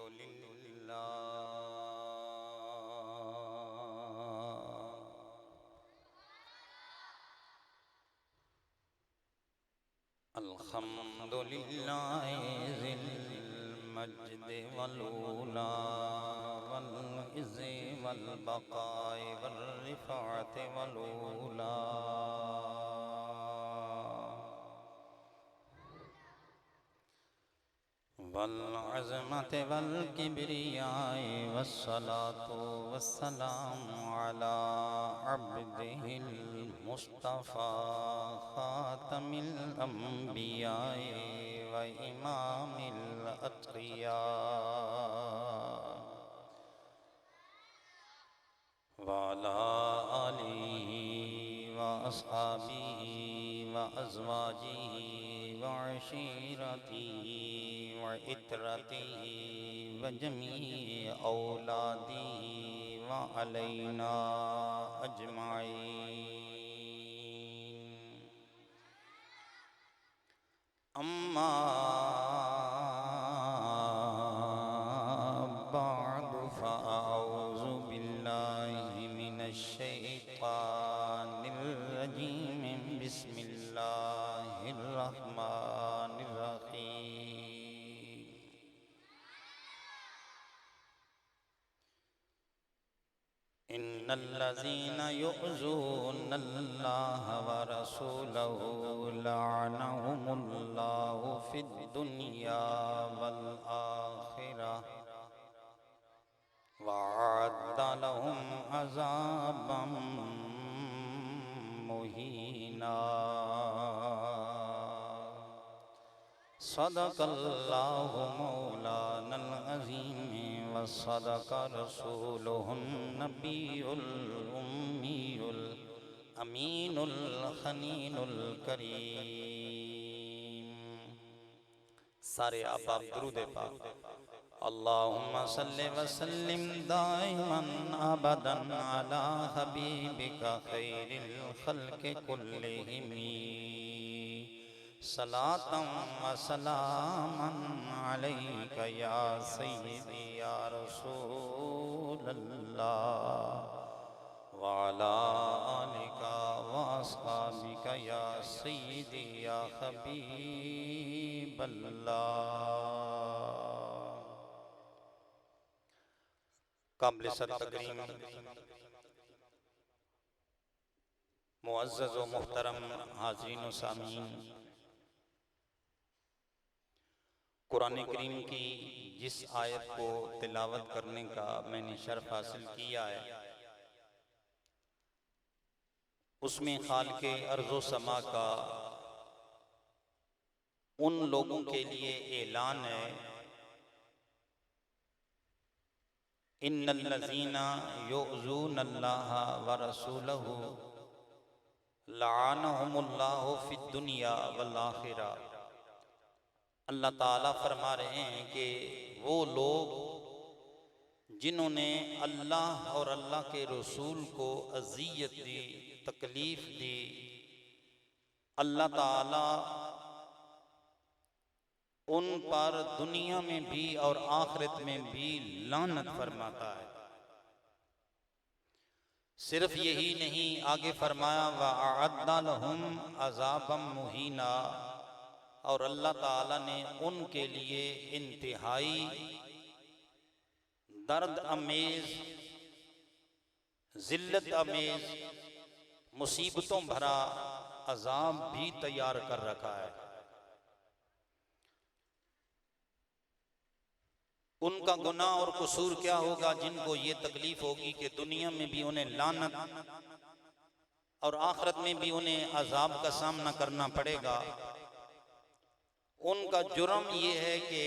अल्हम्दुलिल्लाह ज़िल मज्द वल उला वल इज़्ज़ वल बक़ाए वल रिफ़अत वल उला वल अज़मत वल किब्रियाए वस्सलातु वस्सलामु अला अब्दिहिल मुस्तफ़ा ख़ातमिल अंबियाए व इमामिल अत्क़िया व अला आलिहि व अस्हाबिहि व अज़वाजिहि व अशीरतिहि व इत्रतिहि व जमीइ औलादिहि व अलैना अजमाइन। अम्मा बअदु फ़अऊज़ु बिल्लाहि मिनश शैतानिर रजीम। बिस्मिल्लाहिर रहमानिर रहीम। इन्नल्लज़ीना युअ्ज़ूनल्लाह व रसूलहु लअनहुमुल्लाहु फ़िद्दुनिया वल आख़िरह व अअद्द लहुम अज़ाबम मुहीना। सदक़ल्लाहु मौलानल अज़ीम व सदक़ रसूलुहुन नबियुल उम्मियुल अमीनुल खनीनुल करीम। सारे आप दुरूद पाक। अल्लाहुम्मा सल्लि व सल्लिम दाइमन अबदन अला हबीबिका खैरिल खल्क़ि कुल्लिहिम। सलातम व सलामन अलैका या सय्यदी या रसूलल्लाह व अला आलिका व अस्हाबिका या सय्यदी या हबीबल्लाह। काबिल तकरीम मुअज़्ज़ज़ व मुहतरम हाज़रीन व सामीन, कुरान करीम की जिस आयत को तिलावत करने का मैंने शर्फ हासिल किया है, उसमें खालिक़े अर्ज़ व समा का उन लोगों के लिए ऐलान है, इन्नल्लज़ीना युअ्ज़ूनल्लाह व रसूलहु लअनहुमुल्लाहु फ़िद्दुनिया वल आख़िरह। अल्लाह ताला फरमा रहे हैं कि वो लोग जिन्होंने अल्लाह और अल्लाह के रसूल को अज़ियत दी, तकलीफ़ दी, अल्लाह ताला उन पर दुनिया में भी और आखिरत में भी लानत फरमाता है। सिर्फ यही नहीं, आगे फरमाया व अअद्द लहुम अज़ाबम मुहीना, और अल्लाह ताला ने उनके लिए इंतहाई दर्द अमेज, जिल्लत अमेज, मुसीबतों भरा अजाब भी तैयार कर रखा है। उनका गुनाह और कसूर क्या होगा जिनको ये तकलीफ होगी कि दुनिया में भी उन्हें लानत और आखिरत में भी उन्हें अजाब का सामना करना पड़ेगा। उनका जुर्म ये है कि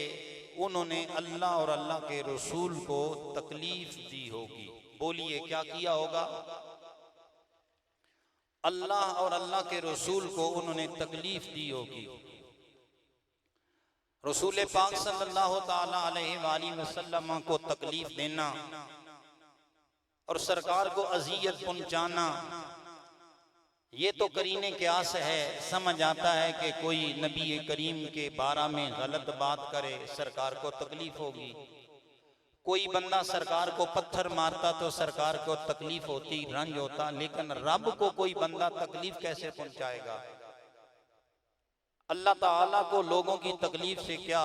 उन्होंने अल्लाह और अल्लाह के रसूल को तकलीफ दी होगी। बोलिए क्या किया होगा? अल्लाह और अल्लाह के रसूल को उन्होंने तकलीफ दी होगी। रसूल पाक सल्लल्लाहु ताला अलैहि वसल्लम को तकलीफ देना और सरकार को अजियत पहुंचाना, ये तो करीने क्यास है। समझ आता है कि कोई नबी करीम के बारे में गलत बात करे, सरकार को तकलीफ होगी। कोई बंदा सरकार को पत्थर मारता तो सरकार को तकलीफ होती, रंज होता, लेकिन रब को कोई बंदा तकलीफ कैसे पहुंचाएगा? अल्लाह ताला को लोगों की तकलीफ से क्या?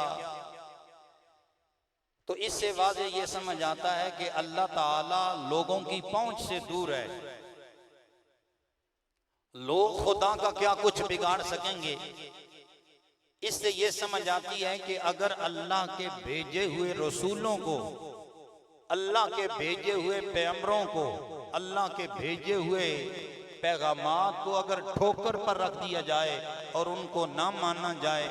तो इससे वाज़े ये समझ आता है कि अल्लाह ताला लोगों की पहुंच से दूर है। लोग खुदा का क्या कुछ बिगाड़ सकेंगे? इससे ये समझ आती है कि अगर अल्लाह के भेजे हुए रसूलों को, अल्लाह के भेजे हुए पैगंबरों को, अल्लाह के भेजे हुए पैगामात को अगर ठोकर पर रख दिया जाए और उनको ना माना जाए,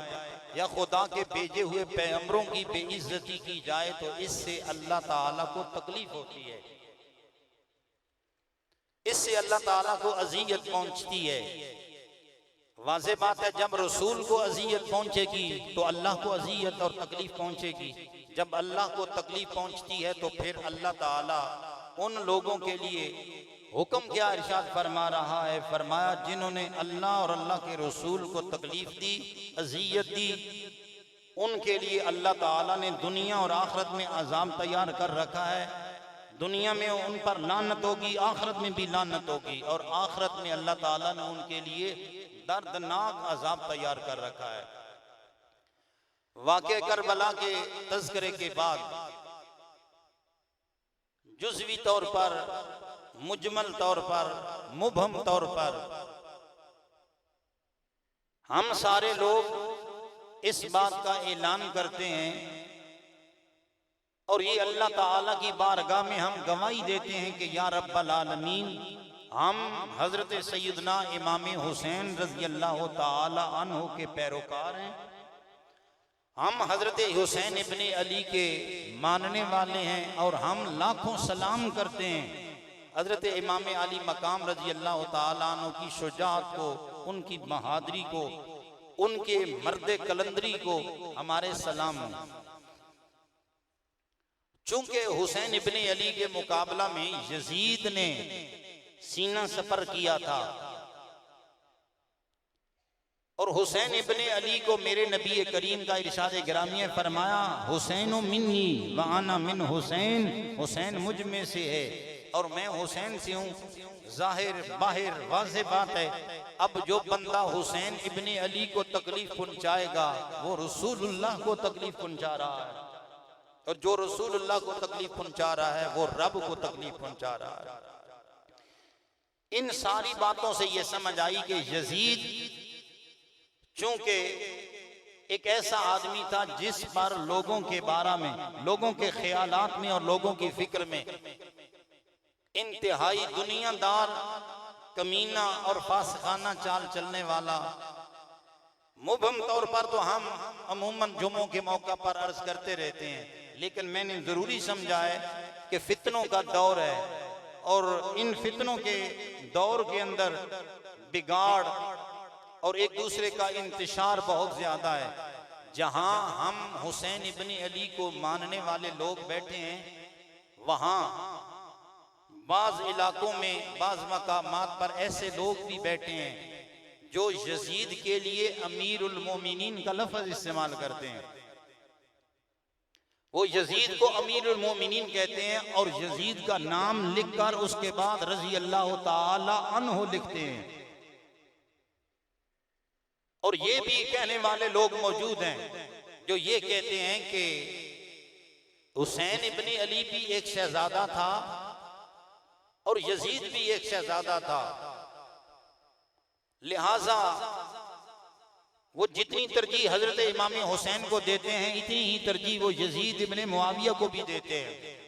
या खुदा के भेजे हुए पैगंबरों की बेइज्जती की जाए, तो इससे अल्लाह ताला को तकलीफ होती है, इससे अल्लाह ताला को अज़ियत पहुंचती है। वाज़े बात है, जब रसूल को अज़ियत पहुंचेगी तो अल्लाह को अज़ियत और तकलीफ पहुंचेगी। जब अल्लाह को तकलीफ पहुंचती है तो फिर अल्लाह ताला उन लोगों के लिए हुक्म क्या इरशाद फरमा रहा है? फरमाया, जिन्होंने अल्लाह और अल्लाह के रसूल को तकलीफ दी, अज़ियत दी, उनके लिए अल्लाह ताला ने दुनिया और आखिरत में अज़ाब तैयार कर रखा है। दुनिया में उन पर लानत होगी, आखिरत में भी लानत होगी, और आखिरत में अल्लाह ताला ने उनके लिए दर्दनाक अज़ाब तैयार कर रखा है। वाक़े करबला के तज़किरे के बाद जुज़वी तौर पर, मुजमल तौर पर, मुबहम तौर पर हम सारे लोग इस बात का ऐलान करते हैं और ये अल्लाह ताला की बारगाह में हम गवाही देते हैं कि या रब्बल आलमीन, हम हजरत सैयदना इमाम हुसैन रज़ी अल्लाह ताला अन्हु के पैरोकार हैं। हम हजरत हुसैन इब्ने अली के मानने वाले हैं और हम लाखों सलाम करते हैं हजरत इमाम अली मकाम रज़ी अल्लाह ताला अन्हु की शुजाअत को, उनकी बहादुरी को, उनके मर्द कलंदरी को हमारे सलाम हो। चूंकि हुसैन इब्ने अली के मुकाबला में यजीद ने सीना सपर किया था और हुसैन इब्ने अली को मेरे नबी करीम का इरशाद गिरामी फरमाया, हुसैन मिन्नी व आना मिन हुसैन, हुसैन मुझ में से है और मैं हुसैन से हूँ। जाहिर बाहिर वाज़े बात है, अब जो बंदा हुसैन इब्ने अली को तकलीफ पहुंचाएगा वो रसूलुल्लाह को तकलीफ पहुंचा रहा है, और जो रसूलुल्लाह को तकलीफ पहुंचा रहा है वो रब को तकलीफ पहुंचा रहा है। इन सारी बातों से ये समझ आई कि यजीद चूंकि एक ऐसा आदमी था जिस पर लोगों के बारे में, लोगों के ख्यालात में और लोगों की फिक्र में इंतहाई दुनियादार, कमीना और फासिकाना चाल चलने वाला। मुबहम तौर पर तो हम अमूमन जुम्मों के मौका पर अर्ज करते रहते हैं, लेकिन मैंने जरूरी समझा है कि फितनों का दौर है और इन फितनों के दौर के अंदर बिगाड़ और एक दूसरे का इंतशार बहुत ज्यादा है। जहां हम हुसैन इब्ने अली को मानने वाले लोग बैठे हैं, वहां बाज इलाकों में बाज मकामात पर ऐसे लोग भी बैठे हैं जो यजीद के लिए अमीरुल मोमिनीन का लफ्ज इस्तेमाल करते हैं। वो यजीद को अमीरुल मोमिनीन कहते हैं और यजीद का नाम लिखकर उसके बाद रज़ी अल्लाह ताला अन्हु लिखते हैं। और ये भी कहने वाले लोग मौजूद हैं जो ये कहते हैं कि हुसैन इब्ने अली भी एक शहजादा था और यजीद भी एक शहजादा था, लिहाजा वो जितनी तरजीह हजरत इमाम हुसैन को देते हैं इतनी ही तरजीह वो यजीद इब्ने मुआविया को भी देते हैं।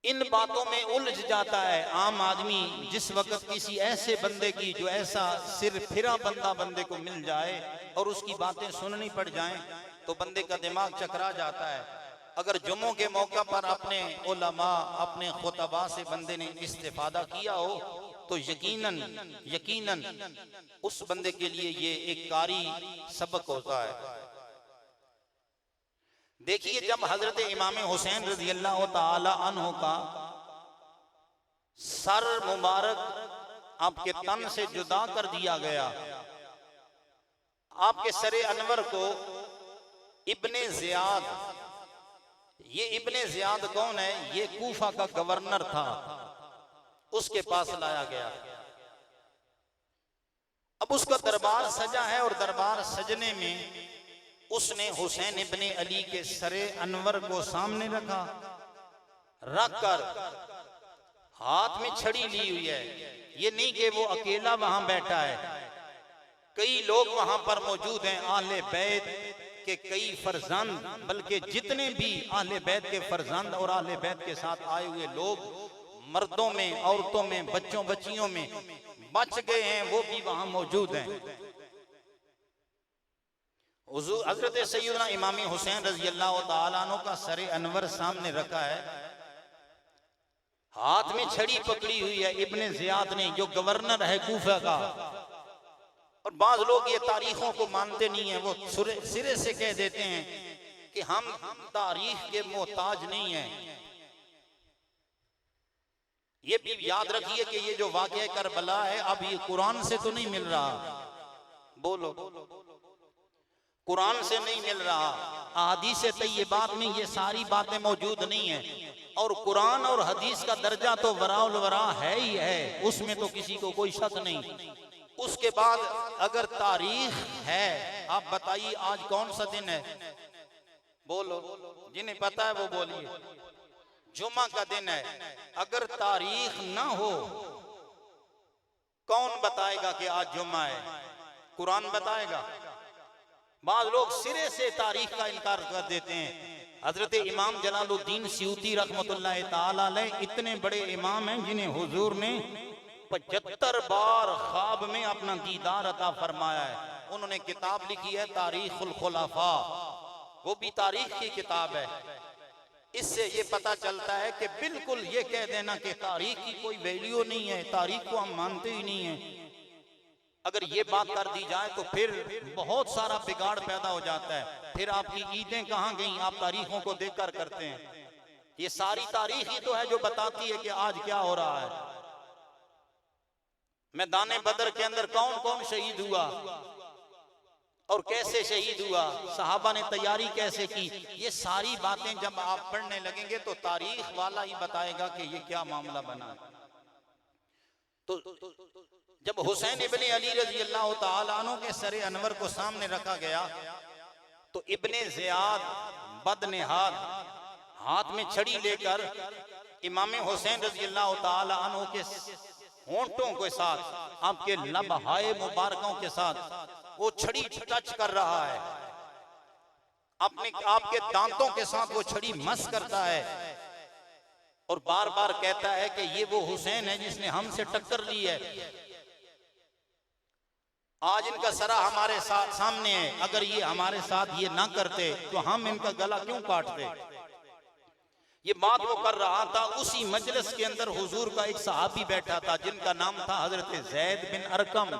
इन बातों में उलझ जाता है आम आदमी। जिस वक्त किसी ऐसे बंदे की, जो ऐसा सिर फिरा बंदे को मिल जाए और उसकी बातें सुननी पड़ जाएं, तो बंदे का दिमाग चकरा जाता है। अगर जुम्मों के मौका पर अपने उलमा, अपने खुतबा से बंदे ने इस्तिफादा किया हो तो यकीनन उस बंदे के लिए ये एक कारी सबक होता है। देखिए, जब हजरत इमाम हुसैन रज़ी अल्लाह ताला अन्हु का सर मुबारक आपके तन से जुदा कर दिया गया, आपके सरे अनवर को इब्ने ज़ियाद ये इब्ने ज़ियाद कौन है? ये कूफा का गवर्नर था, उसके पास लाया गया। अब उसका दरबार सजा है और दरबार सजने में उसने हुसैन इब्ने अली के सरे अनवर को सामने रखा, रखकर हाथ में छड़ी ली हुई है। ये नहीं कि वो अकेला वहां बैठा है, कई लोग वहां पर मौजूद हैं, आले बैत के कई फरजंद, बल्कि जितने भी आले बैत के फरजंद और आले बैत के साथ आए हुए लोग, मर्दों में, औरतों में, बच्चों बच्चियों में बच गए हैं, वो भी वहां मौजूद हैं। हुजूर हजरत सैयदना इमाम हुसैन रजी अल्लाह तआला अन्हु का सरे अनवर सामने रखा है, हाथ में छड़ी पकड़ी हुई है इब्ने ज़ियाद ने, जो गवर्नर है कूफा का। और बाज लोग ये तारीखों को मानते नहीं है, वो सिरे से कह देते हैं कि हम तारीख के मोहताज नहीं हैं। ये भी याद रखिए कि ये जो वाक़या करबला है, अब ये कुरान से तो नहीं मिल रहा, बोलो, कुरान से नहीं मिल रहा, अहादीस तय्यबात में ये सारी बातें मौजूद नहीं है। और कुरान और हदीस का दर्जा तो वराउल वरा है ही है, उसमें तो किसी को कोई शक नहीं। उसके बाद अगर तारीख है, आप बताइए आज कौन सा दिन है? बोलो, जिन्हें पता है वो बोलिए। जुमा का दिन है। अगर तारीख ना हो, कौन बताएगा कि आज जुमा है? कुरान बताएगा। बाद लोग सिरे से तारीख का इनकार कर देते हैं। हजरत इमाम जलालुद्दीन स्यूती रहमतुल्लाह ताला अलैह इतने बड़े इमाम हैं जिन्हें हुजूर ने 75 बार ख्वाब में अपना दीदार अता फरमाया है। उन्होंने किताब लिखी है तारीखुल खुलाफा, वो भी तारीख की किताब है। इससे ये पता चलता है कि बिल्कुल ये कह देना कि तारीख की कोई वैल्यू नहीं है, तारीख को हम मानते ही नहीं है, अगर ये बात कर दी जाए तो फिर बहुत सारा बिगाड़ पैदा हो जाता है। फिर आपकी ईदें कहाँ गई, आप तारीखों को देखकर करते हैं। ये सारी तारीख ही तो है जो बताती है कि आज क्या हो रहा है। मैदान बदर के अंदर कौन कौन शहीद हुआ और कैसे शहीद हुआ, सहाबा ने तैयारी कैसे की, ये सारी बातें जब आप पढ़ने लगेंगे तो तारीख वाला ही बताएगा कि ये क्या मामला बना। तो जब हुसैन इब्ने अली रजी अल्लाह तआला अन्हु के सरे अनवर को सामने रखा गया तो इब्ने ज़ियाद बदनेहाद हाथ में छड़ी लेकर इमाम हुसैन रजी अल्लाह तआला अन्हु के होंठों के साथ, आपके लबहाए मुबारकों के साथ वो छड़ी टच कर रहा है, अपने आपके दांतों के साथ वो छड़ी मस करता है और बार बार कहता है कि ये वो हुसैन है जिसने हमसे टक्कर ली है। आज इनका सरा हमारे साथ सामने है, अगर ये हमारे साथ ये ना करते तो हम इनका गला क्यों काटते। ये बात वो कर रहा था। उसी मजलिस के अंदर हुजूर का एक सहाबी बैठा था जिनका नाम था हजरत ज़ैद बिन अरकम।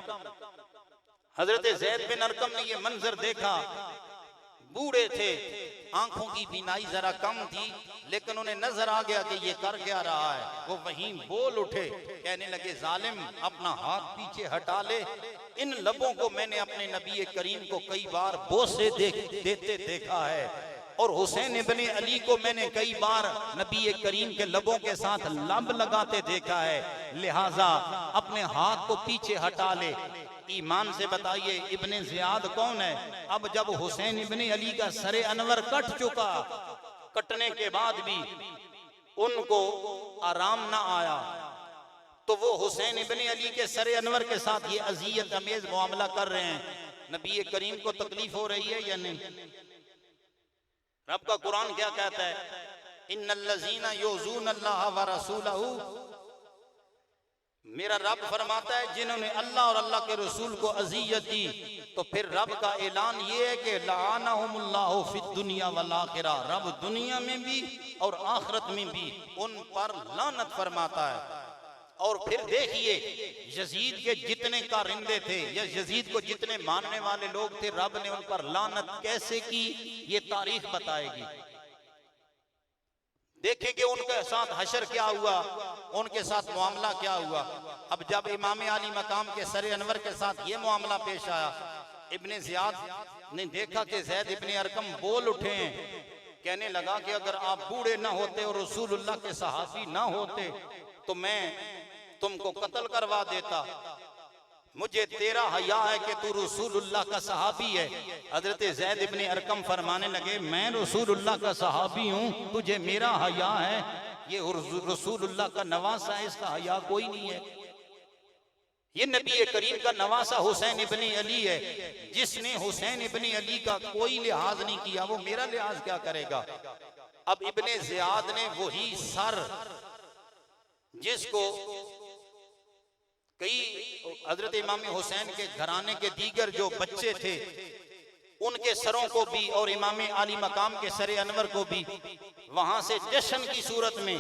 हजरत ज़ैद बिन अरकम ने ये मंजर देखा, बूढ़े थे, आंखों की बीनाई जरा कम थी, लेकिन उन्हें नजर आ गया कि ये कर क्या रहा है। वो वहीं बोल उठे, कहने लगे जालिम अपना हाथ पीछे हटा ले, इन लबों को मैंने अपने नबी करीम को कई बार बोसे देते देखा है और हुसैन इब्ने अली को मैंने कई बार नबी करीम के लबों के साथ लब लगाते देखा है, लिहाजा अपने हाथ को पीछे हटा ले। ईमान से बताइए इब्ने ज़ियाद कौन है? अब जब हुसैन इब्ने अली का सरे अनवर कट चुका, कटने के बाद भी उनको आराम ना आया, तो वो हुसैन इब्ने अली के सरे अनवर के साथ ये अजियत अमेज मामला कर रहे हैं। नबी करीम को तकलीफ हो रही है या नहीं? रब का कुरान क्या कहता है? इन्नल्लज़ीना युज़ून अल्लाह व रसूलहू, मेरा रब फरमाता है जिन्होंने अल्लाह और अल्लाह के रसूल को अजियत दी, तो फिर रब का ऐलान ये है कि लअनहुमुल्लाहु फिद दुनिया वल आखिरह, रब दुनिया में भी और आखिरत में भी उन पर लानत फरमाता है। और फिर देखिए यजीद के जितने कारिंदे थे या यजीद को जितने मानने वाले लोग थे, रब ने उन पर लानत कैसे की ये तारीख बताएगी। देखेंगे उनके साथ हशर क्या हुआ, उनके साथ मामला क्या हुआ। अब जब इमाम अली मकाम के सरे अनवर के साथ ये मामला पेश आया, इब्ने ज़ियाद ने देखा कि ज़ैद इब्ने अरकम बोल उठे हैं कहने लगा कि अगर आप बूढ़े ना होते और रसूलुल्लाह के सहाबी ना होते तो मैं तुमको कत्ल करवा देता। मुझे तेरा हया है कि तू रसूलुल्लाह का सहाबी है। हजरत ज़ैद इब्ने अरकम फरमाने लगे, मैं रसूलुल्लाह का सहाबी हूँ, तुझे मेरा हया है? ये रसूलुल्लाह का नवासा है, इसका हया कोई नहीं है। ये नबी करीम का नवासा हुसैन इब्ने अली है। जिसने हुसैन इब्ने अली का कोई लिहाज नहीं किया वो मेरा लिहाज क्या करेगा। अब इब्ने ज़ियाद ने वही सर जिसको कई हजरत इमाम हुसैन के घराने के दीगर जो बच्चे थे उनके सरों को भी और इमाम आली मकाम के सरे अनवर को भी वहां से जश्न की सूरत में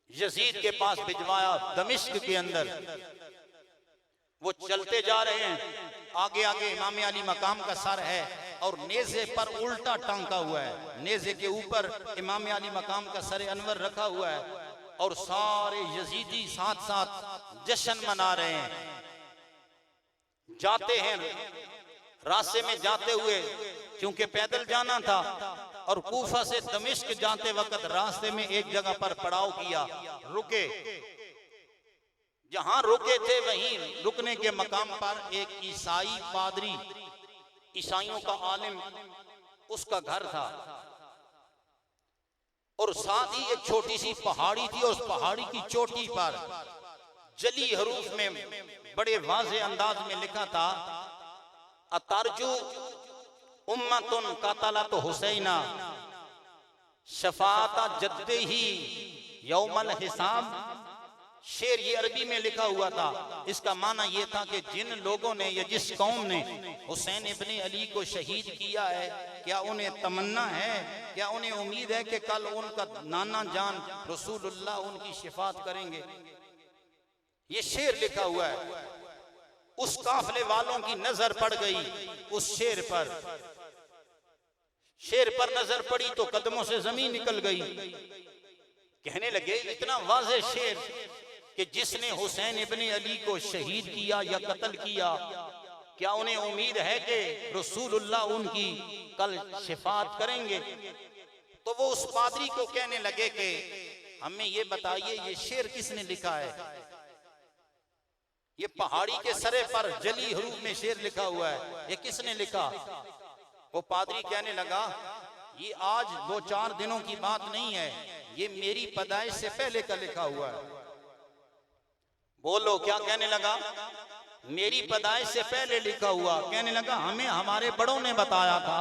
यजीद के पास भिजवाया दमिश्क के अंदर। वो चलते जा रहे हैं, आगे आगे इमाम आली मकाम का सर है और नेज़े पर उल्टा टांका हुआ है। नेज़े के ऊपर इमाम आली मकाम का सरे अनवर रखा हुआ है और सारे यजीदी साथ साथ जश्न मना रहे हैं। जाते हैं, रास्ते में जाते हुए क्योंकि पैदल जाना था और कूफा से दमिश्क जाते वक्त रास्ते में एक जगह पर पड़ाव किया, रुके। जहां रुके थे वहीं रुकने के मकाम पर एक ईसाई पादरी, ईसाइयों का आलिम, उसका घर था और साथ ही एक छोटी सी पहाड़ी थी और उस पहाड़ी की चोटी पर जली हरूफ में बड़े वाज़े अंदाज में लिखा था, अतरजू उम्मतुन कतलत हुसैना शफाता जद्दे ही यौमल हिसाब। शेर ये अरबी में लिखा हुआ था। इसका माना यह था कि जिन लोगों ने या जिस कौम ने हुसैन इब्ने अली को शहीद किया है, क्या उन्हें तमन्ना है, क्या उन्हें उम्मीद है कि कल उनका नाना जान रसूलुल्लाह उनकी शिफात करेंगे। ये शेर लिखा हुआ है। उस काफले वालों की नजर पड़ गई उस शेर पर। शेर पर नजर पड़ी तो कदमों से जमीन निकल गई। कहने लगे, इतना वाज़े शेर कि जिसने हुसैन इब्ने अली को शहीद किया या कत्ल किया, क्या उन्हें उम्मीद है कि रसूलुल्लाह उनकी कल शिफात करेंगे। तो वो उस पादरी को कहने लगे कि हमें ये बताइए ये शेर किसने लिखा है। ये पहाड़ी के सरे पर जली हरूफ में शेर लिखा हुआ है, ये किसने लिखा। वो पादरी कहने लगा, ये आज 2-4 दिनों की बात नहीं है, ये मेरी पैदाइश से पहले का लिखा हुआ है। बोलो क्या कहने लगा, मेरी पैदाइश से पहले लिखा हुआ। कहने लगा, हमें हमारे बड़ों ने बताया था,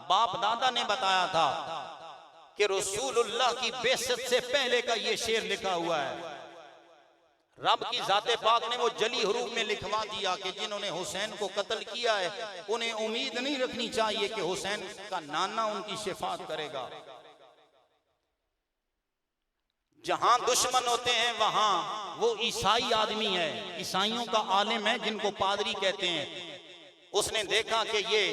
बाप दादा ने बताया था कि रसूलुल्लाह की बेइज्जत से पहले का ये शेर लिखा हुआ है। रब की जाते पाक ने वो जली हरूफ में लिखवा दिया कि जिन्होंने हुसैन को कत्ल किया है उन्हें उम्मीद नहीं रखनी चाहिए कि हुसैन का नाना उनकी शिफात करेगा। जहां दुश्मन होते हैं वहां वो ईसाई आदमी है, ईसाइयों का आलिम है जिनको पादरी कहते हैं। उसने देखा कि ये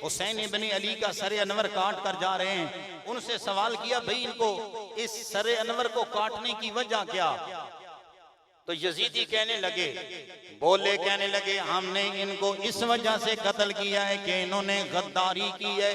हुसैन इब्ने अली का सरे अनवर काट कर जा रहे हैं। उनसे सवाल किया, भाई इनको इस सरे अनवर को काटने की वजह क्या। तो यजीदी कहने लगे, कहने लगे, हमने इनको इस वजह से कत्ल किया है कि इन्होंने गद्दारी की है,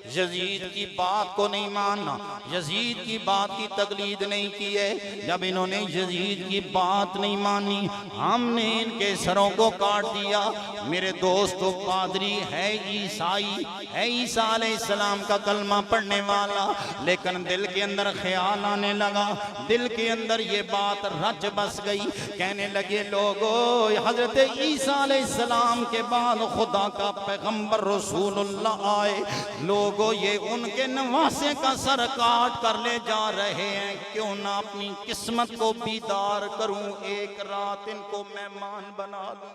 यजीद की बात को नहीं माना, यजीद की बात की तकलीद नहीं की है। जब इन्होंने यजीद की बात नहीं मानी हमने इनके सरों को काट दिया। मेरे दोस्तों, पादरी है ईसाई, है ईसा अलैहिस्सलाम का कलमा पढ़ने वाला, लेकिन दिल के अंदर ख्याल आने लगा, दिल के अंदर ये बात रच बस गई। कहने लगे, लोगों, हजरत ईसा अलैहिस्सलाम के बाद खुदा का पैगंबर रसूलुल्लाह आए, लोगों ये उनके नवासे का सर काट कर ले जा रहे हैं, क्यों ना अपनी किस्मत को बीदार करूं, एक रात इनको मेहमान बना लूं,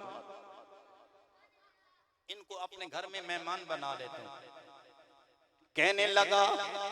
इनको अपने घर में मेहमान बना लेते हैं। कहने लगा,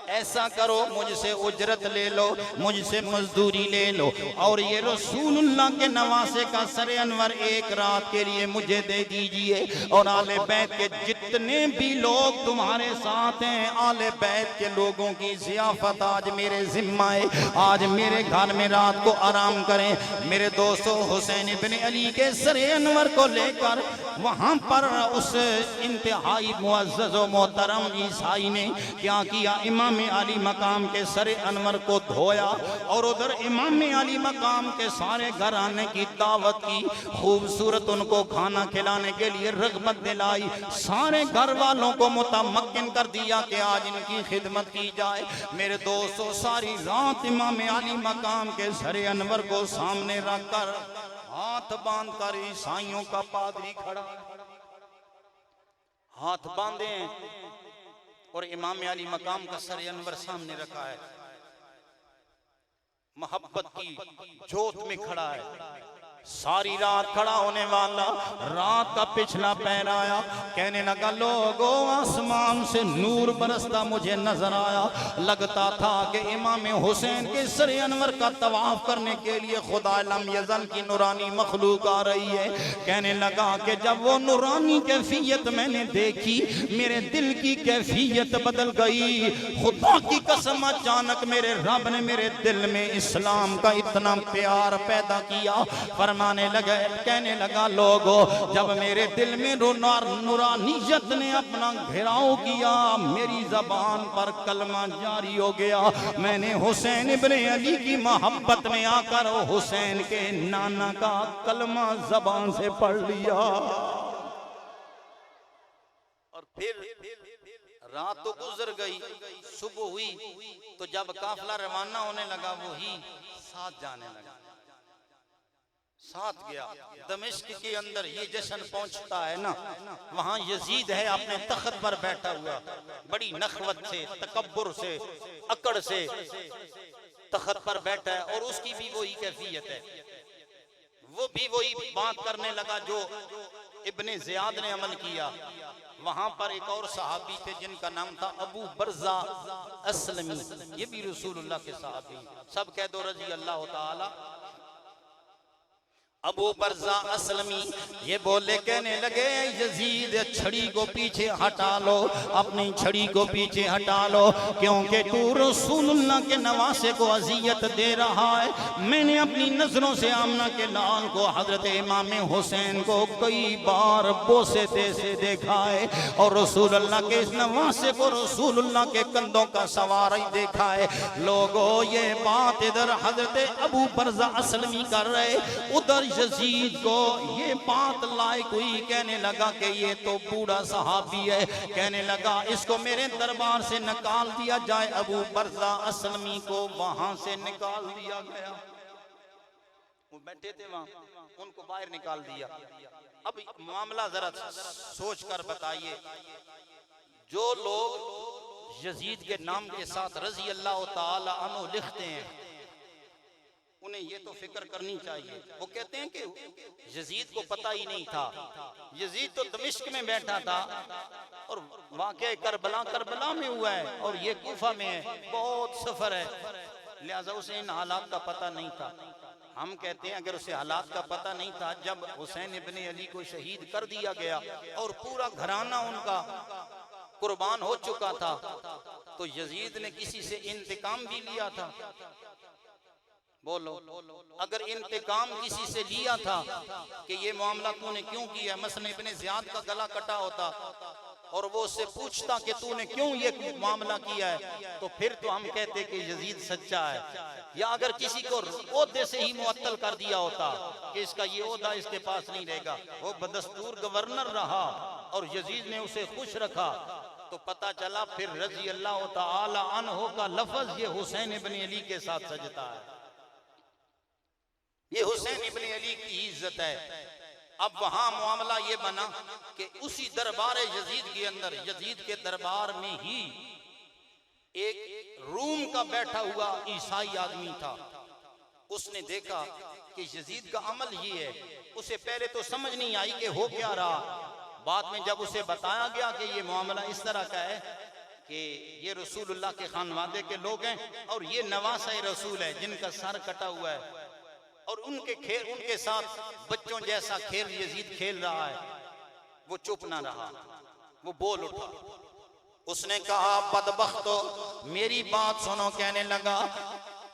ऐसा करो, मुझसे उजरत ले लो, मुझसे मजदूरी ले लो और ये रसूलुल्लाह के नवासे का सरे अनवर एक रात के लिए मुझे दे दीजिए। और आले बैत के जितने भी लोग तुम्हारे साथ हैं, आले बैत के लोगों की ज़ियाफत आज मेरे जिम्मा है, आज मेरे घर में रात को आराम करें। मेरे दोस्तों, हुसैन इब्ने अली के सरे अनवर को लेकर वहां पर उस इंतहाई मुअज़्ज़ज़ व मोहतरम ईसाई ने क्या किया, इमाम अली मकाम के सर अनवर को धोया और उधर इमाम अली मकाम के सारे घराने की दावत की, खूबसूरत उनको खाना खिलाने के लिए रग़बत दिलाई, सारे घर वालों को मुतमक्किन कर दिया कि आज इनकी खिदमत की जाए। मेरे दोस्तों, सारी रात इमाम अली मकाम के सर अनवर को सामने रखकर हाथ बांध कर ईसाइयों का पादरी खड़ा, हाथ बांधे और इमाम अली मकाम का सर अनवर सामने रखा है, मोहब्बत की जोत में खड़ा है। सारी रात खड़ा होने वाला, रात का पिछला पैर आया, कहने लगा लोगों आसमान से नूर बरसता मुझे नजर आया, लगता था कि इमाम हुसैन के सर अनवर का तवाफ करने के लिए खुदा लम यज़ल की नूरानी मखलूक आ रही है। कहने लगा कि जब वो नूरानी कैफियत मैंने देखी, मेरे दिल की कैफियत बदल गई। खुदा की कसम, अचानक मेरे रब ने मेरे दिल में इस्लाम का इतना प्यार पैदा किया। फरमाने लगे, कहने लगा लोगों, जब मेरे दिल में नूरानियत ने अपना घेराव किया, मेरी जबान पर कलमा जारी हो गया। मैंने हुसैन इब्ने अली की मोहब्बत में आकर हुसैन के नाना का कलमा जबान से पढ़ लिया। और फिर रात तो गुजर गई, सुबह हुई तो जब काफिला रवाना होने लगा, वही साथ जाने लगा, साथ गया। दमिश्क के अंदर ये जश्न पहुंचता है ना, वहां यजीद है अपने तख्त पर बैठा हुआ, बड़ी नखवत से, तकब्बुर से, अकड़ से तख्त पर बैठा है और उसकी भी वही कैफियत है। वो भी वही बात करने लगा जो इब्ने ज़ियाद ने अमल किया। वहां पर एक और सहाबी थे जिनका नाम था अबू बरज़ा अस्लमी, ये भी रसूलुल्लाह के सहाबी, सब कह दो रज़ी अल्लाह ताला। अबू बरज़ा अस्लमी ये बोले, कहने लगे यजीद छड़ी को पीछे हटा लो, अपनी छड़ी को पीछे हटा लो, क्योंकि तू रसूलुल्लाह के नवासे को अजियत दे रहा है। मैंने अपनी नजरों से आमना के लाल को, हजरत इमाम हुसैन को कई बार बोसे से देखा है और रसूलुल्लाह के इस नवासे को रसूलुल्लाह के कंधों का सवार ही देखा है। लोगों, ये बात इधर हजरत अबू बरज़ा अस्लमी कर रहे, उधर यजीद को ये बात लायक हुई। कहने लगा कि ये तो बूढ़ा सहाबी है, कहने लगा इसको मेरे दरबार से निकाल दिया जाए। अबू बरज़ा अस्लमी को वहां से निकाल दिया गया। वो बैठे थे वहां, उनको बाहर निकाल दिया। अब मामला जरा सोच कर बताइए, जो लोग यजीद के नाम के साथ रज़ी अल्लाह ताला अन्हु लिखते हैं, उन्हें ये तो फिक्र करनी चाहिए। वो कहते हैं कि यजीद को पता ही नहीं था, यजीद तो दमिश्क में बैठा था और वाक़या करबला में हुआ है और ये कूफा में है, बहुत सफर है, लिहाजा उसे इन हालात का पता नहीं था। हम कहते हैं अगर उसे हालात का पता नहीं था, जब हुसैन इब्ने अली को शहीद कर दिया गया और पूरा घराना उनका कुर्बान हो चुका था, तो यजीद ने किसी से इंतकाम भी लिया था। बोलो, अगर इंतकाम किसी से लिया था कि ये मामला तूने क्यों किया, मसलन इब्ने ज़ियाद का गला कटा होता और वो उससे पूछता कि तूने क्यों ये मामला किया है, तो फिर तो हम कहते कि यजीद सच्चा है। या अगर किसी को ओहदे से ही मुअत्तल कर दिया होता कि इसका ये ओहदा इसके पास नहीं रहेगा, वो बदस्तूर गवर्नर रहा और यजीद ने उसे खुश रखा, तो पता चला फिर रज़ी अल्लाह ताला अन्हु का लफ्ज ये हुसैन इब्ने अली के साथ सजता है, ये हुसैन इब्ने अली की इज्जत है। अब वहां मामला ये बना कि उसी दरबार यजीद के अंदर, यजीद के दरबार में ही एक रूम का बैठा हुआ ईसाई आदमी था। उसने देखा कि यजीद का अमल ये है। उसे पहले तो समझ नहीं आई कि हो क्या रहा, बाद में जब उसे बताया गया कि ये मामला इस तरह का है कि ये रसूलुल्लाह के खानवादे के लोग हैं और ये नवासा रसूल है जिनका सर कटा हुआ है और उनके साथ बच्चों जैसा खेल यजीद खेल रहा है, वो चुप ना रहा, वो बोल उठा। उसने कहा बदबख्तो मेरी बात सुनो। कहने लगा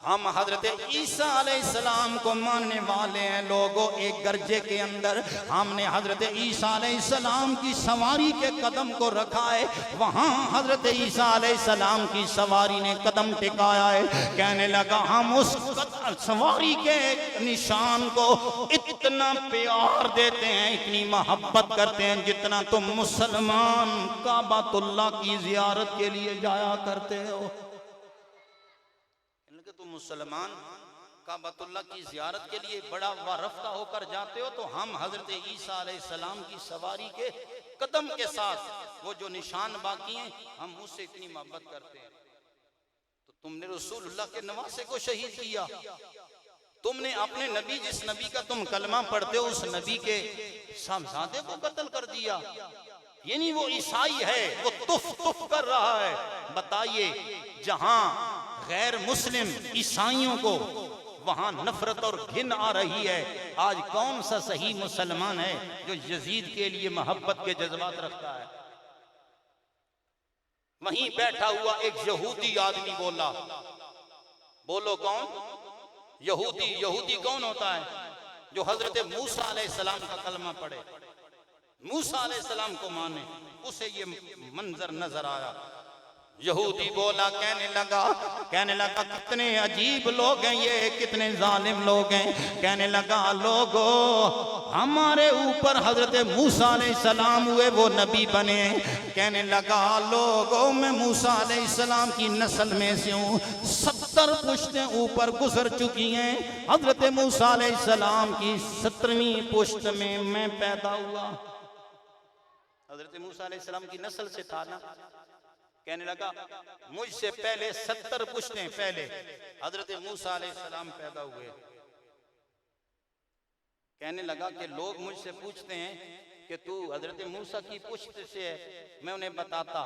हम हजरत ईसा अलैहिस्सलाम को मानने वाले हैं लोगों। एक गर्जे के अंदर हमने हजरत ईसा अलैहिस्सलाम की सवारी के कदम को रखा है, वहां हजरत ईसा अलैहिस्सलाम की सवारी ने कदम टिकाया है। कहने लगा हम उस सवारी के निशान को इतना प्यार देते हैं, इतनी मोहब्बत करते हैं, जितना तुम मुसलमान काबातुल्लाह की जियारत के लिए जाया करते हो। तुम मुसलमान काबातुल्लाह की जियारत के लिए बड़ा वारफ्ता होकर जाते हो, तो हम हजरत ईसा अलैहिस्सलाम की सवारी के कदम के साथ वो जो निशान बाकी हैं, हम उससे इतनी मोहब्बत करते हैं। तो तुमने रसूलुल्लाह के नवासे को शहीद किया, तुमने अपने नबी, जिस नबी का तुम कलमा पढ़ते हो, उस नबी के सामजादे को कत्ल कर दिया। यानी वो ईसाई है, वो तुफ तुफ कर रहा है। बताइए, जहां गैर मुस्लिम ईसाइयों को वहां नफरत और घिन आ रही है, आज कौन सा सही मुसलमान है जो यजीद के लिए मोहब्बत के जज्बात रखता है? वहीं बैठा हुआ एक यहूदी आदमी बोला, बोलो कौन? यहूदी। यहूदी कौन होता है? जो हजरत मूसा अलैहिस्सलाम का कलमा पढ़े, मूसा अलैहिस्सलाम को माने। उसे ये मंजर नजर आया। यहूदी बोला, कहने लगा कितने अजीब लोग हैं ये, कितने जालिम लोग हैं। कहने लगा लोगों, हमारे ऊपर हजरत मूसा अलैहिस्सलाम हुए, वो नबी बने। कहने लगा लोगों, मैं मूसा अलैहिस्सलाम की नस्ल में से हूँ, 70 पुश्तें ऊपर गुजर चुकी हैं। हजरत मूसा अलैहिस्सलाम की 17वीं पुश्त में मैं पैदा हुआ। हजरत मूसा अलैहिस्सलाम की नस्ल से था ना। कहने लगा मुझसे पहले 70 पुश्तें पहले हजरत मूसा अलैहिस्सलाम पैदा हुए। कहने लगा कि लोग मुझसे पूछते हैं कि तू हजरत मूसा की पुश्त से है, मैं उन्हें बताता।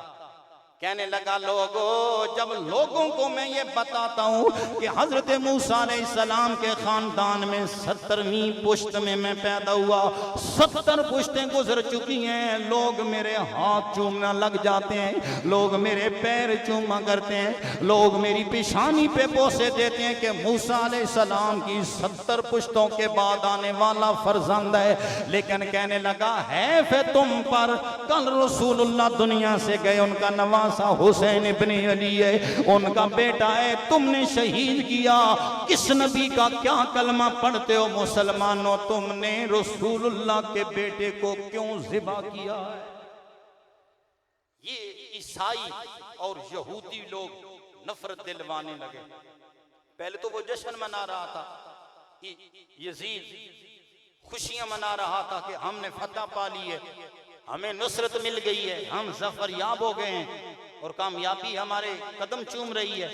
कहने लगा लोगों, जब लोगों को मैं ये बताता हूँ कि हजरत मूसा अलैहिस्सलाम के खानदान में 70वीं पुश्त में मैं पैदा हुआ, 70 पुश्तें गुजर चुकी हैं, लोग मेरे हाथ चूमना लग जाते हैं, लोग मेरे पैर चूमा करते हैं, लोग मेरी पेशानी पे बोसे देते हैं कि मूसा अलैहिस्सलाम की 70 पुश्तों के बाद आने वाला फर्जंद है। लेकिन कहने लगा है फिर तुम पर, कल रसूलुल्लाह दुनिया से गए, उनका नवाज हुसैन इब्ने अली है, उनका बेटा है, तुमने शहीद किया। किस नबी का क्या कलमा पढ़ते हो मुसलमानों? तुमने रसूलुल्लाह के बेटे को क्यों ज़िबा किया है? ये ईसाई और यहूदी लोग नफरत दिलवाने लगे। पहले तो वो जश्न मना रहा था, यजीद खुशियां मना रहा था कि हमने फतह पा ली है, हमें नुसरत मिल गई है, हम जफर याब हो गए हैं और कामयाबी हमारे कदम चूम रही है।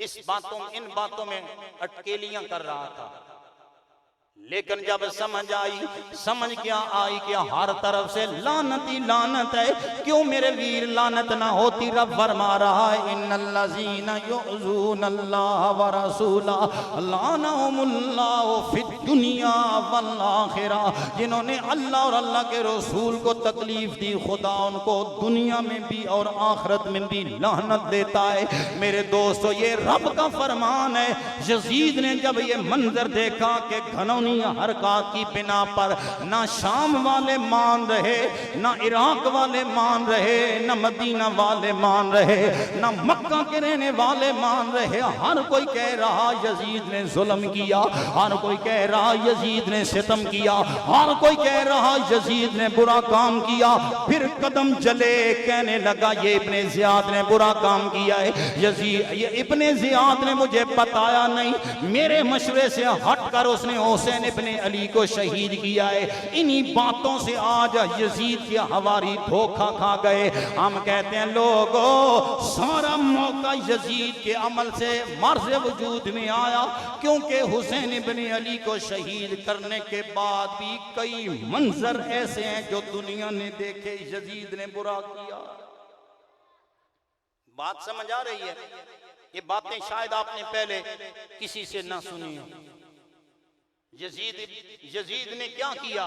इन बातों में अटकेलियां कर रहा था। लेकिन जब समझ क्या आई कि हर तरफ से लानत ही लानत है, क्यों मेरे वीर लानत ना होती? रब फरमा रहा है इन्नल्लज़ीना युज़ूनल्लाह व रसूलहु लानहुमुल्लाहु फिद दुनिया वल आखिरह। जिन्होंने अल्लाह और अल्लाह के रसूल को तकलीफ दी, खुदा उनको दुनिया में भी और आखिरत में भी लानत देता है। मेरे दोस्तों, ये रब का फरमान है। यजीद ने जब ये मंजर देखा कि घनौनी हरकत की बिना पर ना शाम वाले मान रहे, ना इराक वाले मान रहे, ना मदीना वाले मान रहे, ना मक्का के रहने वाले मान रहे, हर कोई कह रहा यजीद ने जुल्म किया, हर कोई कह रहा यजीद ने सितम किया, हर कोई कह रहा यजीद ने बुरा काम किया। फिर कदम चले, कहने लगा ये इब्ने ज़ियाद ने बुरा काम किया है, ये इब्ने ज़ियाद ने मुझे बताया नहीं, मेरे मशवरे से हटकर उसने हुसैन इब्ने अली को शहीद किया है। इन्हीं बातों से आज यजीद के हवारी धोखा खा गए। हम कहते हैं लोगों, सारा मौका यजीद के अमल से मर्ज़ वजूद में आया, क्योंकि हुसैन इब्ने अली को शहीद करने के बाद भी कई मंजर ऐसे हैं जो दुनिया ने देखे, यजीद ने बुरा किया। बात समझ आ रही है? ये बातें शायद आपने पहले किसी से ना सुनी हो। यजीद ने क्या किया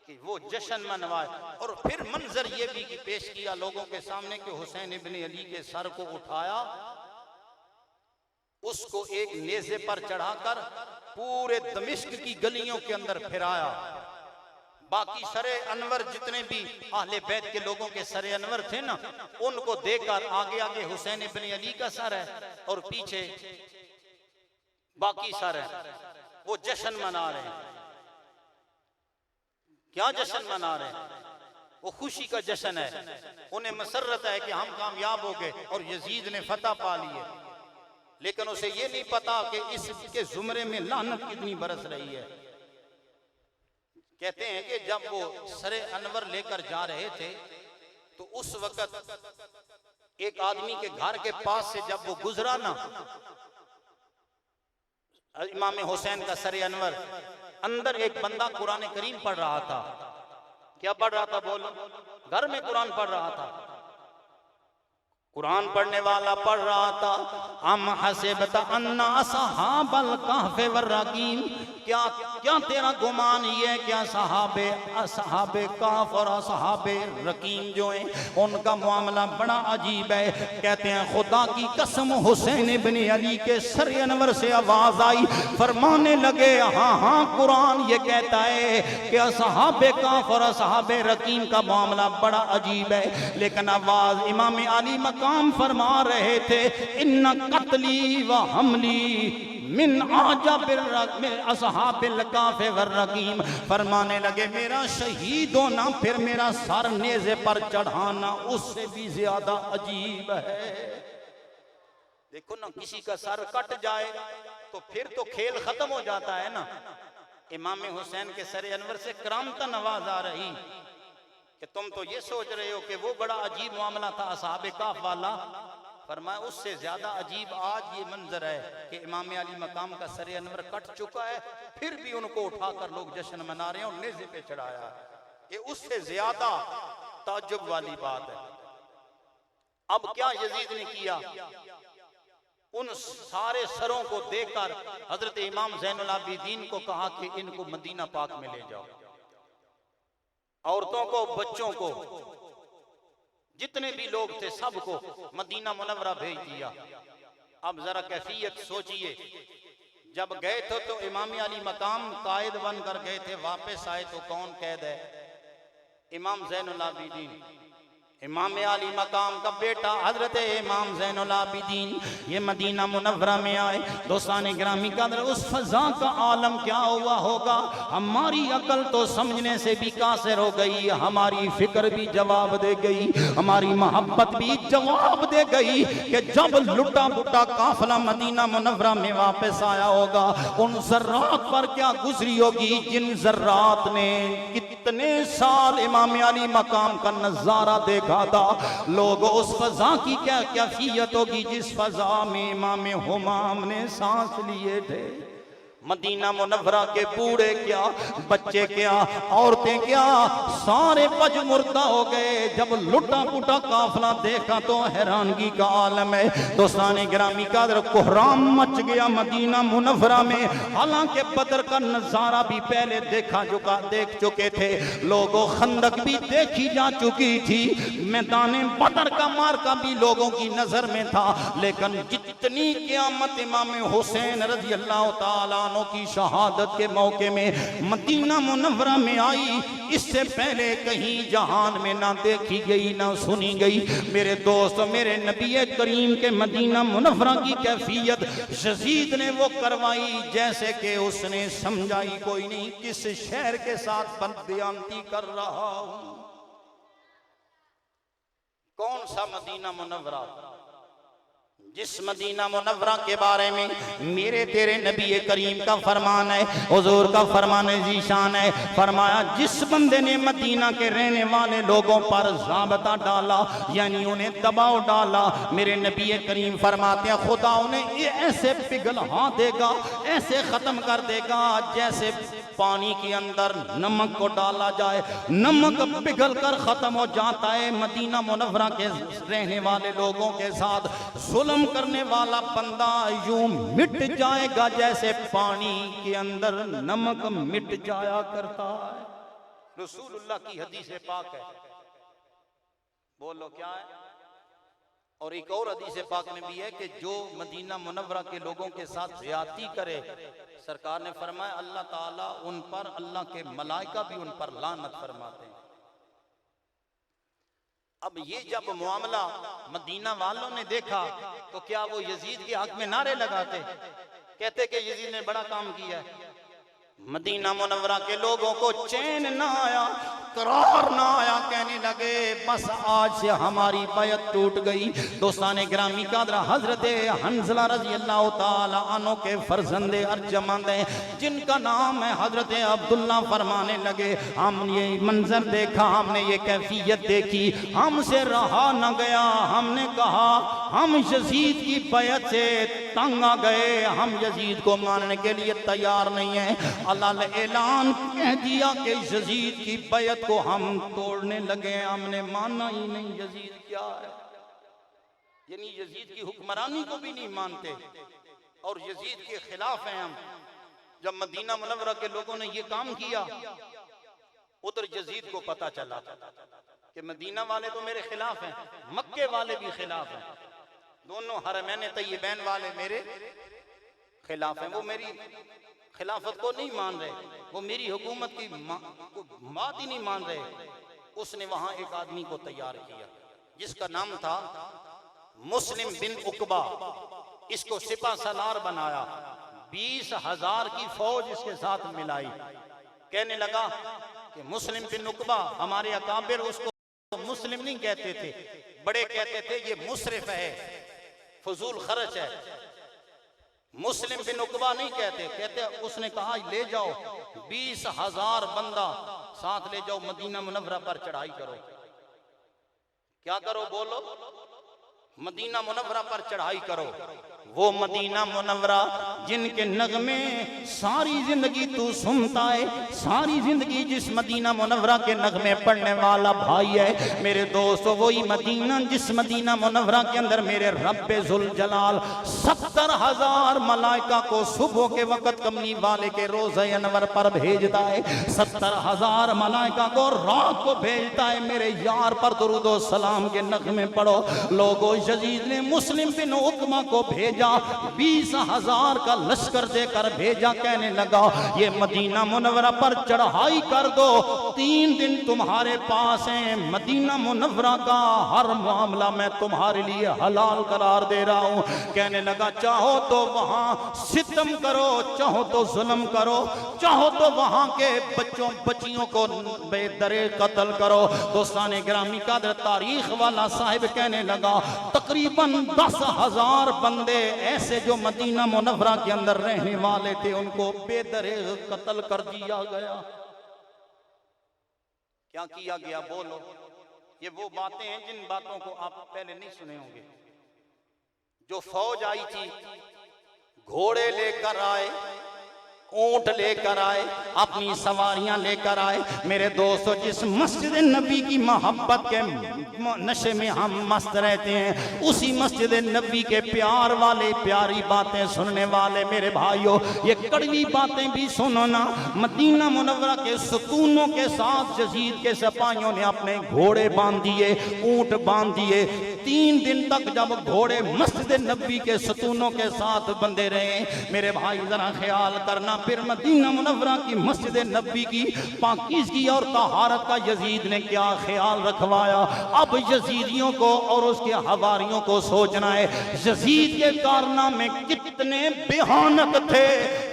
कि वो जश्न मनवाए, और फिर मंजर ये भी पेश किया लोगों के सामने कि हुसैन इब्ने अली के सर को उठाया उसको एक नेज़े पर चढ़ाकर पूरे दमिश्क की गलियों के अंदर फिराया। बाकी सरे अनवर जितने भी अहले बैत के लोगों के सरे अनवर थे ना, उनको देखकर आगे आगे हुसैन इब्न अली का सर है और पीछे बाकी सर है। वो जश्न मना रहे हैं। क्या जश्न मना रहे हैं? वो खुशी का जश्न है। उन्हें मसरत है कि हम कामयाब हो गए और यजीद ने फतह पा ली है। लेकिन उसे ये नहीं पता कि इसके जुमरे में लानत कितनी बरस रही है। कहते हैं कि जब वो सरे अनवर लेकर जा रहे थे तो उस वक्त एक आदमी के घर के पास से जब वो गुजरा ना, इमाम हुसैन का सरे अनवर, अंदर एक बंदा कुरान करीम पढ़ रहा था। क्या पढ़ रहा था बोलो? घर में कुरान पढ़ रहा था। कुरान पढ़ने वाला पढ़ रहा था, अम हसिबता अन्ना असहाबल कहफ वर्रकीम, क्या क्या तेरा गुमान ये क्या असहाबे कहफ और असहाबे रकीम जो हैं उनका मामला बड़ा अजीब है। कहते हैं खुदा की कसम हुसैन इब्न अली के सर अनवर से आवाज आई, फरमाने लगे हाँ हाँ कुरान ये कहता है कि असहाबे कहफ और असहाबे रकीम का मामला बड़ा अजीब है। लेकिन आवाज इमाम अली मकाम फरमा रहे थे, इन्ना कत्ली व हमली मिन आजाबिल असहाबिल काफ वर्रकीम। फरमाने लगे मेरा शहीद होना फिर मेरा सर नेज़े पर चढ़ाना उससे भी ज्यादा अजीब है। देखो ना, किसी का सर कट जाए तो फिर तो खेल खत्म हो जाता है ना। इमाम हुसैन के सर अनवर से करामतन आवाज आ रही कि तुम तो ये सोच रहे हो कि वो बड़ा अजीब मामला था असहाबे काफ वाला। फरमाया उससे ज्यादा अजीब आज ये मंजर है कि इमाम अली मकाम का सर अनवर कट चुका है, फिर भी उनको उठाकर लोग जश्न मना रहे हैं और नेज़े पे चढ़ाया है। ये उससे ज्यादा ताज्जुब वाली बात है। अब क्या यजीद ने किया? उन सारे सरों को देखकर हजरत इमाम ज़ैनुल आबिदीन को कहा कि इनको मदीना पाक में ले जाओ। औरतों को, बच्चों को, जितने भी लोग थे सबको मदीना मुनव्वरा भेज दिया। अब जरा कैफियत सोचिए, जब गए थे तो इमाम अली मकाम कायद बनकर गए थे, वापस आए तो कौन कैद है? इमाम ज़ैनुल आबिदीन, इमाम अली मकाम का बेटा हजरत इमाम ज़ैनुल आबिदीन ये मदीना मुनव्वरा में आए। दोस्तान गिरामी कदर, उस फजा का आलम क्या हुआ होगा? हमारी अकल तो समझने से भी कासिर हो गई, हमारी फिक्र भी जवाब दे गई, हमारी मोहब्बत भी जवाब दे गई कि जब लुटा बुटा काफिला मदीना मुनव्वरा में वापस आया होगा, उन जर्रात पर क्या गुजरी होगी जिन जर्रात ने कितने साल इमाम अली मकाम का नजारा देखा था। लोग उस फजा की क्या कैफियत होगी जिस फजा में इमाम हुमाम ने सांस लिए थे। मदीना मुनव्वरा के बूढ़े क्या, बच्चे क्या, औरतें क्या, सारे पजमुर्दा हो गए। जब लुटा पुटा काफिला देखा तो हैरानगी का आलम है। दोस्तान गिरामी कादर, कोहराम मच गया मदीना मुनव्वरा में। हालांकि बदर का नजारा भी पहले देख चुके थे लोगों, खंदक भी देखी जा चुकी थी, मैदान बदर का मार्का भी लोगों की नजर में था। लेकिन जितनी क़यामत इमाम हुसैन रज़ी अल्लाह तआला की शहादत के मौके में मदीना मुनव्वरा में आई, इससे पहले कहीं जहान में ना देखी गई ना सुनी गई। मेरे दोस्त, मेरे नबी करीम के मदीना मुनव्वरा की कैफियत यजीद ने वो करवाई जैसे कि उसने समझाई कोई नहीं किस शहर के साथ बदबयानती कर रहा हूं। कौन सा मदीना मुनव्वरा? जिस मदीना मुनव्वरा के बारे में मेरे तेरे नबी करीम का फरमान है, हुजूर का फरमान ज़ीशान है। फरमाया जिस बंदे ने मदीना के रहने वाले लोगों पर ज़ाबता डाला, यानी उन्हें दबाव डाला, मेरे नबी करीम फरमाते हैं खुदा उन्हें ऐसे पिघला देगा, ऐसे ख़त्म कर देगा जैसे पानी के अंदर नमक को डाला जाए, नमक पिघल कर ख़त्म हो जाता है। मदीना मुनव्वरा के रहने वाले लोगों के साथ जुल्म करने वाला बंदा यूं मिट जाएगा जैसे पानी के अंदर नमक मिट जाया करता है। रसूलुल्लाह की हदीस पाक है। बोलो क्या है? और एक और हदीस पाक में भी है कि जो मदीना मुनव्वरा के लोगों के साथ ज़्यादती करे, सरकार ने फरमाया अल्लाह ताला उन पर, अल्लाह के मलाइका भी उन पर लानत फरमाते हैं। अब ये जब मामला मदीना वालों ने देखा तो क्या वो यजीद के हक में नारे लगाते, कहते कि यजीद ने बड़ा काम किया है। मदीना मुनव्वरा के लोगों को चैन ना आया, करार ना आया, कहने लगे बस आज से हमारी बैत टूट गई। दोस्ताने ग्रामी कादरा हजरत हंजला रजी अल्लाह ताला अन्हु के फर्जंदे अर्जमंद हैं जिनका नाम है हजरत अब्दुल्ला, फरमाने लगे हमने ये मंजर देखा, हमने ये कैफियत देखी, हमसे रहा न गया। हमने कहा हम यजीद की बैत से तंग आ गए, हम यजीद को मानने के लिए तैयार नहीं है। अल्लाह ने ऐलान कह दिया कि यजीद की बैत को हम तोड़ने लगे, हमने माना ही नहीं यजीद क्या है। यानी यजीद की हुक्मरानी को भी नहीं मानते और यजीद के खिलाफ हैं हम। जब मदीना मुनव्वरा के लोगों ने ये काम किया, उधर यजीद को पता चला कि मदीना वाले तो मेरे खिलाफ हैं, मक्के वाले भी खिलाफ हैं, दोनों हरमैन तय्यबैन वाले मेरे खिलाफ हैं। वो मेरी खिलाफत को नहीं मान रहे, वो मेरी हुकूमत की बात ही नहीं मान रहे। उसने वहां एक आदमी को तैयार किया जिसका नाम था मुस्लिम बिन उकबा। इसको सिपा सलार बनाया, 20,000 की फौज इसके साथ मिलाई। कहने लगा कि मुस्लिम बिन उकबा, हमारे अकाबिर उसको मुस्लिम नहीं कहते थे, बड़े कहते थे ये मुसरिफ है, फजूल खर्च है। मुस्लिम बिन उकबा नहीं कहते, कहते उसने कहा ले जाओ 20,000 बंदा साथ ले जाओ, मदीना मुनव्वरा पर चढ़ाई करो। क्या करो बोलो? मदीना मुनव्वरा पर चढ़ाई करो। वो मदीना मुनव्वरा जिनके नगमे सारी जिंदगी तू सुनता है, सारी जिंदगी जिस मदीना मुनव्वरा के नगमे पढ़ने वाला भाई है मेरे दोस्तों, वही मदीना जिस मदीना मुनव्वरा के अंदर मेरे रब्बे जुल जलाल 70,000 मलाइका को सुबह के वक्त कमली वाले के रोज़े अनवर पर भेजता है, 70,000 मलाइका को रात को भेजता है मेरे यार पर दुरूद व सलाम के नगमे पढ़ो। लोगों यजीद ने मुस्लिम बिन उकबा को भेजा, 20,000 का लश्कर देकर भेजा। कहने लगा ये मदीना मुनव्वरा पर चढ़ाई कर दो, 3 दिन तुम्हारे पास है, मदीना मुनव्वरा का हर मामला मैं तुम्हारे लिए हलाल करार दे रहा हूं। कहने लगा चाहो तो वहां सितम करो, चाहो तो जुल्म करो, चाहो तो वहां के बच्चों बच्चियों को बेदरे कत्ल करो। दोस्ताने ग्रामी कादर तारीख वाला साहिब कहने लगा तकरीबन 10,000 बंदे ऐसे जो मदीना मुनव्वरा के अंदर रहने वाले थे उनको बेदरे कत्ल कर दिया गया। क्या किया गया बोलो? ये वो बातें हैं जिन बातों को आप पहले नहीं सुने होंगे। जो फौज आई थी, घोड़े लेकर आए, ऊंट लेकर आए, अपनी सवारियां लेकर आए। मेरे दोस्तों जिस मस्जिद नबी की मोहब्बत के नशे में हम मस्त रहते हैं, उसी मस्जिद नबी के प्यार वाले प्यारी बातें सुनने वाले मेरे भाइयों, ये कड़वी बातें भी सुनो ना। मदीना मुनव्वरा के सुतूनों के साथ यजीद के सिपाहियों ने अपने घोड़े बांध दिए, ऊंट बांध दिए। 3 दिन तक जब घोड़े मस्जिद नबी के सुतूनों के साथ बंधे रहे, मेरे भाई जरा ख्याल करना, फिर मदीना मुनव्वरा की मस्जिद नबी की पाकीज़गी और तहारत का यजीद ने क्या ख्याल रखवाया। अब यजीदियों को और उसके हवारियों को सोचना है यजीद के कारनामे कितने बेहानक थे,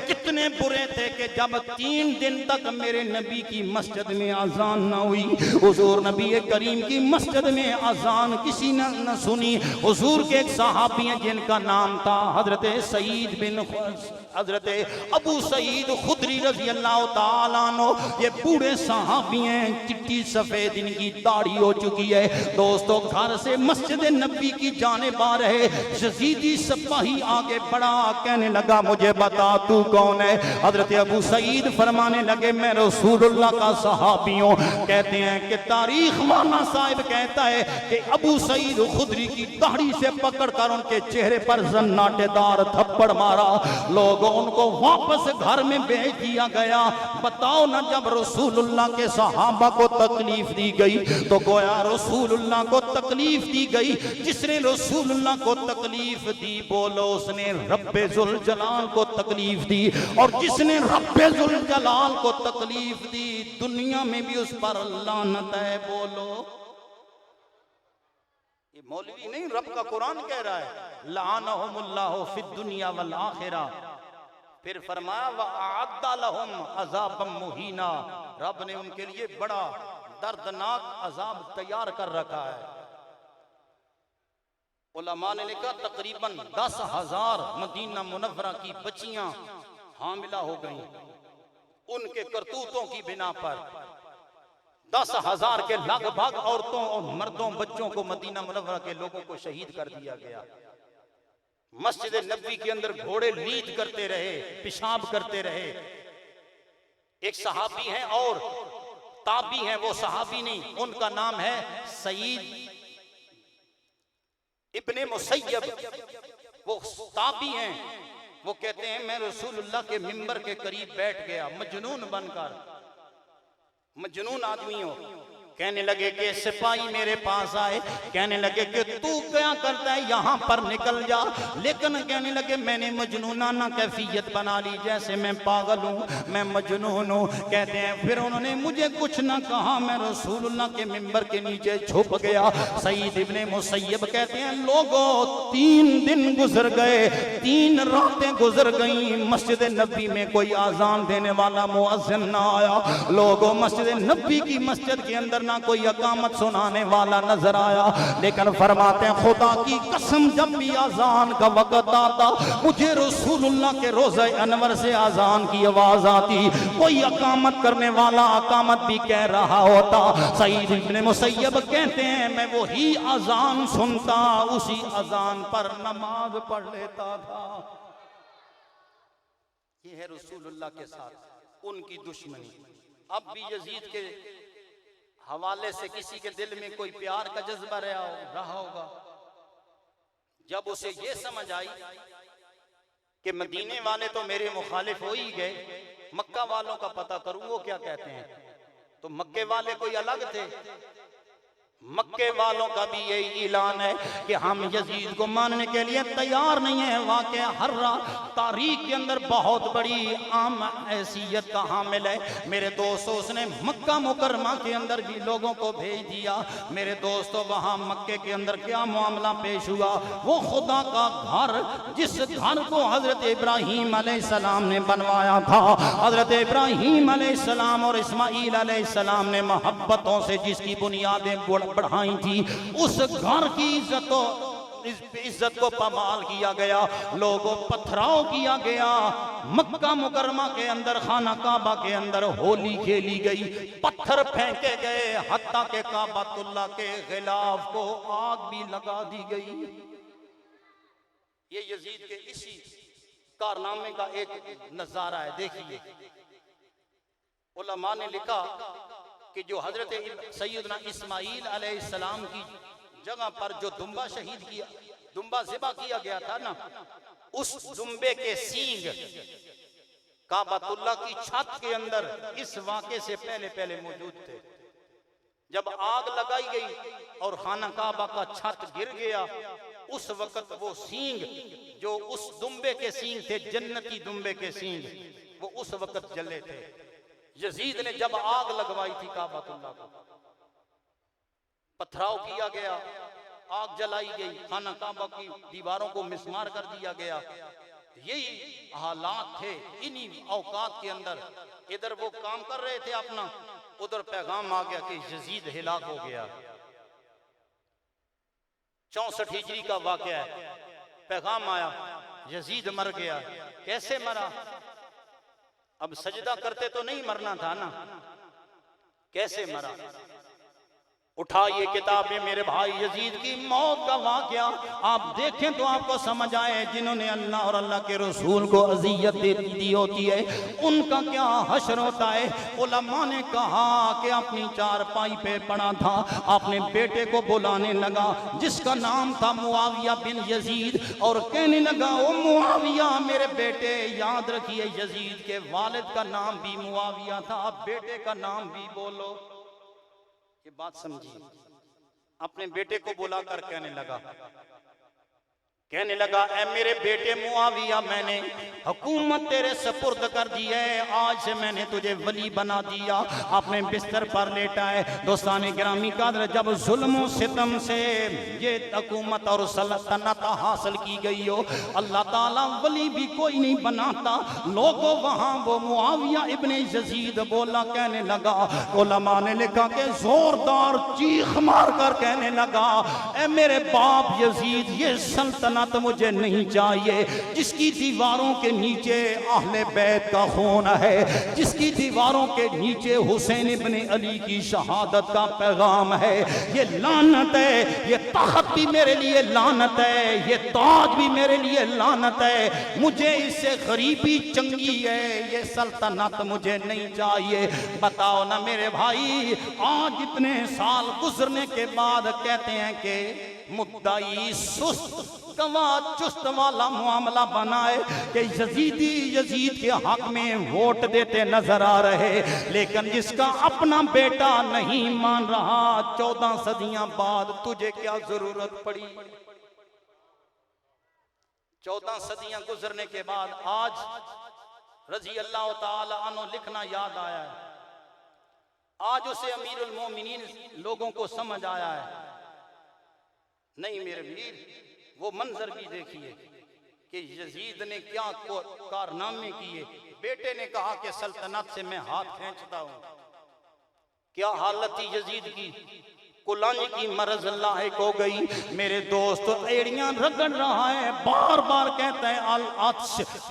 कितने बुरे थे कि जब 3 दिन तक मेरे नबी की मस्जिद में अजान ना हुई, हुजूर नबी करीम की मस्जिद में अजान किसी ने न सुनी। हुजूर के एक सहाबी हैं जिनका नाम था हजरत सईद बिन हजरत अबू सईद खुदरी रजी अल्लाह ताला अन्हु। ये बूढ़े सहाबी हैं, चिट्टी सफेद इनकी दाढ़ी हो चुकी है। दोस्तों घर से मस्जिद नबी की जाने बार है, यजीदी सिपाही आगे बढ़ा, कहने लगा मुझे बता तू कौन कौन है? हजरत अबू सईद फरमाने लगे मैं रसूलुल्लाह का सहाबी हूं। कहते हैं कि तारीख माना साहिब कहता है कि अबू सईद खुदरी की दाढ़ी से पकड़कर उनके चेहरे पर जन्नाटेदार थप्पड़ मारा। लोगों उनको वापस घर में भेज दिया गया। बताओ ना, जब रसूलुल्लाह के सहाबा को तकलीफ दी गई तो गोया रसूलुल्लाह को तकलीफ दी गई। जिसने रसूलुल्लाह को तकलीफ दी बोलो उसने रब्बे जुल जलाल को तकलीफ दी, और जिसने रब्बे जुल जलाल को तकलीफ दी दुनिया में भी उस पर लानत है। बोलो, ये मौलवी नहीं, रब का कुरान कह रहा है लानहुमुल्लाहु फिद दुनिया वल आखिरा। फिर फरमाया व अअद्दा लहुम अज़ाबम मुहीना, रब ने उनके लिए बड़ा दर्दनाक अजाब तैयार कर रखा है। उलमा ने लिखा तकरीबन 10,000 मदीना मुनव्वरा की बच्चियां हामिला हो गईं उनके करतूतों की बिना पर। 10,000 के लगभग औरतों और मर्दों बच्चों को मदीना मुनव्वरा के लोगों को शहीद कर दिया गया। मस्जिद नबी के अंदर घोड़े लीद करते रहे, पेशाब करते रहे। एक सहाबी हैं और ताबी हैं, वो सहाबी नहीं, उनका नाम है सईद इब्ने मुसय्यब, वो ताबी हैं। वो कहते हैं मैं रसूलुल्लाह के मिंबर के करीब बैठ गया मजनून बनकर, मजनून आदमी हो। कहने लगे कि सिपाही मेरे पास आए, कहने लगे कि तू क्या करता है, यहां पर निकल जा। लेकिन कहने लगे मैंने मजनूनाना कैफियत बना ली, जैसे मैं पागल हूं, मैं मजनून हूं। कहते हैं फिर उन्होंने मुझे कुछ ना कहा, मैं रसूलुल्लाह के मिंबर के नीचे छुप गया। सईद इब्ने मुसय्यब कहते हैं लोगों 3 दिन गुजर गए, 3 रातें गुजर गई, मस्जिद नबी में कोई आजान देने वाला मुअज्जिन ना आया। लोगों मस्जिद नबी की मस्जिद के अंदर ना कोई अकामत सुनाने वाला नजर आया। लेकिन फरमाते हैं खुदा की कसम जब भी आजान का वक्त आता मुझे रसूलुल्लाह के रोज़े अनवर से आजान की आवाज आती, कोई अकामत करने वाला अकामत भी कह रहा होता। सईद इब्ने मुसय्यब कहते हैं मैं वही आजान सुनता, उसी आजान पर नमाज पढ़ लेता था। ये है रसूलुल्लाह के साथ उनकी दुश्मनी। अब भी यजीद के हवाले से किसी के दिल में कोई प्यार का जज्बा रहा होगा। जब उसे ये समझ आई कि मदीने वाले तो मेरे मुखालिफ हो ही गए, मक्का वालों का पता करूं वो क्या कहते हैं। तो मक्के वाले कोई अलग थे, मक्के वालों का भी यही ऐलान है कि हम यजीद को मानने के लिए तैयार नहीं है। वाक़या हर्रा तारीख के अंदर बहुत बड़ी आम हैसियत का हामिल है। मेरे दोस्तों उसने मक्का मुकरमा के अंदर भी लोगों को भेज दिया। मेरे दोस्तों वहाँ मक्के के अंदर क्या मामला पेश हुआ, वो खुदा का घर जिस घर को हजरत इब्राहीम अलैहिस्सलाम ने बनवाया था, हजरत इब्राहीम अलैहिस्सलाम और इस्माईल अलैहिस्सलाम ने मोहब्बतों से जिसकी बुनियादें बढ़ाई थी, उस घर की इज्जत को पमाल किया गया, लोगों पथराव किया गया। मक्का मुकरमा के अंदर खाना काबा के अंदर होली खेली गई, पत्थर फेंके गए, हत्ता के काबातुल्लाह के खिलाफ को आग भी लगा दी गई। ये यजीद के इसी कारनामे का एक नजारा है। देखिए उलमा ने लिखा कि जो हजरत सैयदना इस्माईल अलैहिस्सलाम की जगह पर जो दुम्बा शहीद किया, दुम्बा ज़िबा किया गया था ना, उस दुम्बे के सींग काबातुल्लाह की छत के अंदर इस वाक़े से पहले मौजूद थे। जब आग लगाई गई और खाना काबा का छत गिर गया, उस वक्त वो सींग जो उस दुम्बे के सींग थे, जन्नती दुम्बे के सींग, वो उस वक्त जले थे। यजीद ने जब आग लगवाई थी काबातुल्लाह को, पथराव किया गया, आग जलाई गई, खाना काबा की दीवारों को मिस्मार कर दिया गया। यही हालात थे इन्हीं औकात के अंदर। इधर वो काम कर रहे थे अपना, उधर पैगाम आ गया कि यजीद हिलाक हो गया। 64 हिजरी का वाकया है। पैगाम आया यजीद मर गया। कैसे मरा? अब सजदा करते तो नहीं मरना था ना, कैसे मरा? उठाइए किताबें मेरे भाई, यजीद की मौत का वाकया आप देखें तो आपको समझ आए। जिन्होंने अल्लाह और अल्लाह के रसूल को अजियत दी होती है उनका क्या हश्र होता है। उलमा ने कहा कि अपनी चारपाई पे पड़ा था, अपने बेटे को बुलाने लगा जिसका नाम था मुआविया बिन यजीद, और कहने लगा ओ मुआविया मेरे बेटे, याद रखिए यजीद के वालिद का नाम भी मुआविया था, अब बेटे का नाम भी बोलो। ये बात समझिए। अपने बेटे को बुलाकर कहने लगा ए मेरे बेटे मुआविया, मैंने हुकूमत तेरे सपुर्द कर दी है, आज से मैंने तुझे वली बना दिया। अपने बिस्तर पर लेटा है। दोस्ताने गिरामी कादर, जब जुल्म सितम से ये हुकूमत और सल्तनत हासिल की गई हो, अल्लाह ताला वली भी कोई नहीं बनाता। लोगों वहां वो मुआविया इब्ने यजीद बोला, कहने लगा, उलमा ने लिखा कि जोरदार चीख मार कर कहने लगा ए मेरे बाप यजीद, ये सल्तनत मुझे नहीं चाहिए जिसकी दीवारों के नीचे अहले बैत का खून है, जिसकी दीवारों के नीचे हुसैन इब्ने अली की शहादत का पैगाम है। ये लानत है, ये तख्त भी मेरे लिए लानत है, ये ताज भी मेरे लिए लानत है, मुझे इससे गरीबी चंगी है, ये सल्तनत मुझे नहीं चाहिए। बताओ ना मेरे भाई, आज इतने साल गुजरने के बाद कहते हैं कि मुद्दाई सुस्त गवाह चुस्त वाला मामला बनाए कि यजीदी यजीद के हक में वोट देते नजर आ रहे, लेकिन जिसका अपना बेटा नहीं मान रहा, 14 सदियां बाद तुझे क्या जरूरत पड़ी। 14 सदियां गुजरने के बाद आज रजी अल्लाह ताला अन्हु लिखना याद आया है। आज उसे अमीरुल मोमिनीन लोगों को समझ आया है। नहीं मेरे वीर, वो मंजर भी देखिए कि यजीद ने क्या कारनामे किए। बेटे ने कहा कि सल्तनत से मैं हाथ खींचता हूं। क्या हालत थी यजीद की, कुलानी की मरज लाहिक हो गई। मेरे दोस्त एड़ियां रगड़ रहा है, बार बार कहता है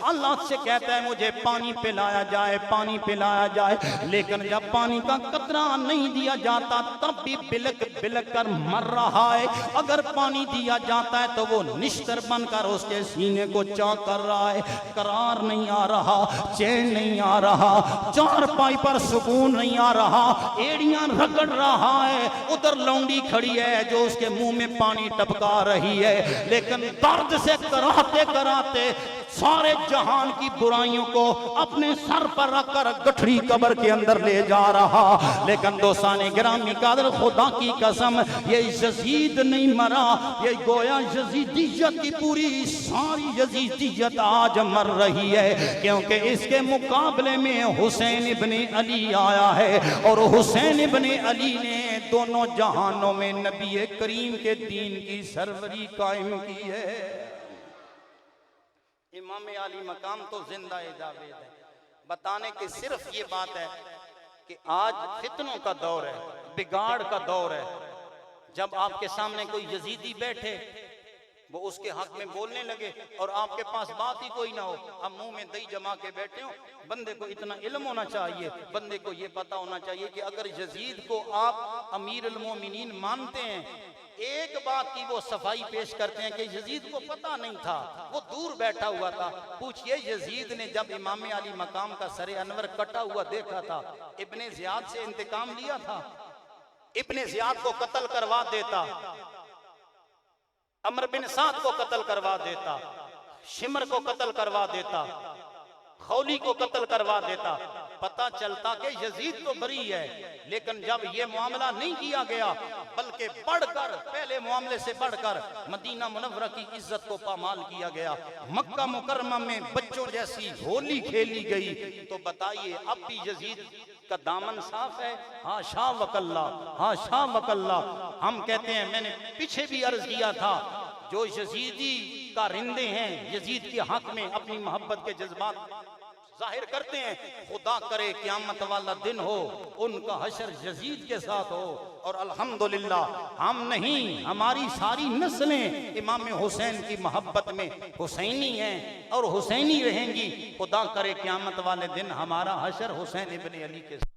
अल्लाह से कहता है मुझे पानी पिलाया जाए, पानी पिलाया जाए, लेकिन जब पानी का कतरा नहीं दिया जाता तब भी बिलक बिलक कर मर रहा है। अगर पानी दिया जाता है तो वो निश्तर बनकर उसके सीने को चौंक कर रहा है। करार नहीं आ रहा, चैन नहीं आ रहा, चारपाई पर सुकून नहीं आ रहा, एड़ियां रगड़ रहा है। उधर लौंडी खड़ी है जो उसके मुंह में पानी टपका रही है, लेकिन दर्द से कराते कराते सारे जहान की बुराइयों को अपने सर पर रखकर गठरी कब्र के अंदर ले जा रहा। लेकिन दोस्ताने गिरामी कादर, खुदा की कसम ये यजीद नहीं मरा, ये गोया यजीदियत की पूरी सारी यजीदियत आज मर रही है, क्योंकि इसके मुकाबले में हुसैन इब्ने अली आया है और हुसैन इब्ने अली ने दोनों जहानों में नबी करीम के दीन की सरवरी कायम की है। इमाम आली मकाम तो जिंदा जावेद है। बताने की सिर्फ ये बात है कि आज फितनों का दौर है, बिगाड़ का दौर है। जब आपके सामने कोई यजीदी बैठे, वो उसके हक में बोलने लगे और आपके पास बात ही कोई ना हो, आप मुंह में दही जमा के बैठे हो। बंदे को इतना इल्म होना चाहिए, बंदे को ये पता होना चाहिए कि अगर यजीद को आप अमीरुल मोमिनीन मानते हैं, एक बात की वो सफाई पेश करते हैं कि यजीद को पता नहीं था, वो दूर बैठा हुआ था। पूछिए यजीद ने जब इमाम अली मकाम का सरे अनवर कटा हुआ देखा था, इब्ने ज़ियाद से इंतकाम लिया था? इब्ने ज़ियाद को कत्ल करवा देता, अमर बिन साद को कत्ल करवा देता, शिमर को कत्ल करवा देता, खौली को कत्ल करवा देता, पता चलता कि यजीद तो बरी है। लेकिन जब ये मामला नहीं किया गया, बल्कि बढ़कर, पहले मामले से बढ़कर मदीना मुनव्वरा की इज्जत को पामाल किया गया, मक्का मुकर्रमा में बच्चों जैसी होली खेली गई, तो बताइए अब भी यजीद का दामन साफ है? हाशा वकल्ला, हाशा वकल्ला। हम कहते हैं, मैंने पीछे भी अर्ज किया था, जो यजीदी का रिंदे हैं, यजीद के हक में अपनी मोहब्बत के जज्बात जाहिर करते हैं, खुदा करे क़यामत वाला दिन हो, उनका हशर यजीद के साथ हो। और अल्हम्दुलिल्लाह हम नहीं, हमारी सारी नस्लें इमाम हुसैन की मोहब्बत में हुसैनी हैं और हुसैनी रहेंगी। खुदा करे क़यामत वाले दिन हमारा हशर हुसैन इब्ने अली के साथ।